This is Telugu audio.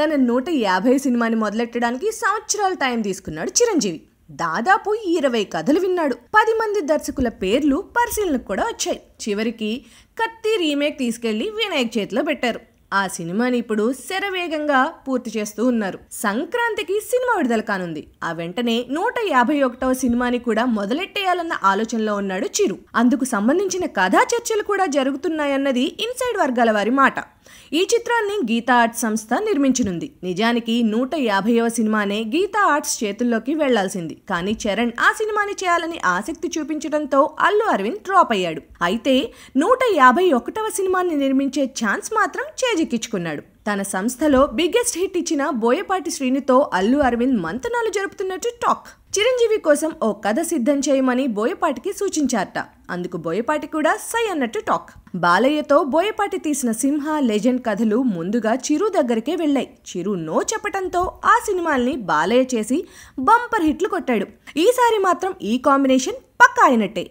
తన 150 సినిమాని మొదలెట్టడానికి సంవత్సరాల టైం తీసుకున్నాడు చిరంజీవి. దాదాపు 20 కథలు విన్నాడు. 10 మంది దర్శకుల పేర్లు పరిశీలనకు కూడా వచ్చాయి. చివరికి కత్తి రీమేక్ తీసుకెళ్లి వినాయక్ చేతిలో పెట్టారు. ఆ సినిమాని ఇప్పుడు శరవేగంగా పూర్తి చేస్తూ ఉన్నారు. సంక్రాంతికి సినిమా విడుదల కానుంది. ఆ వెంటనే 151వ సినిమాని కూడా మొదలెట్టేయాలన్న ఆలోచనలో ఉన్నాడు చిరు. అందుకు సంబంధించిన కథా చర్చలు కూడా జరుగుతున్నాయన్నది ఇన్సైడ్ వర్గాల వారి మాట. ఈ చిత్రాన్ని గీతా ఆర్ట్స్ సంస్థ నిర్మించనుంది. నిజానికి 150వ సినిమానే గీతా ఆర్ట్స్ చేతుల్లోకి వెళ్లాల్సింది. కానీ చరణ్ ఆ సినిమాని చేయాలని ఆసక్తి చూపించడంతో అల్లు అరవింద్ డ్రాప్ అయ్యాడు. అయితే 151వ సినిమాని నిర్మించే ఛాన్స్ మాత్రం చేజిక్కించుకున్నాడు. తన సంస్థలో బిగ్గెస్ట్ హిట్ ఇచ్చిన బోయపాటి శ్రీనుతో అల్లు అరవింద్ మంతనాలు జరుపుతున్నట్టు టాక్. చిరంజీవి కోసం ఓ కథ సిద్ధం చేయమని బోయపాటికి సూచించారట. అందుకు బోయపాటి కూడా సై అన్నట్టు టాక్. బాలయ్యతో బోయపాటి తీసిన సింహ, లెజెండ్ కథలు ముందుగా చిరు దగ్గరికే వెళ్లాయి. చిరు నో చెప్పటంతో ఆ సినిమాల్ని బాలయ్య చేసి బంపర్ హిట్లు కొట్టాడు. ఈసారి మాత్రం ఈ కాంబినేషన్ పక్కా అయినట్టే.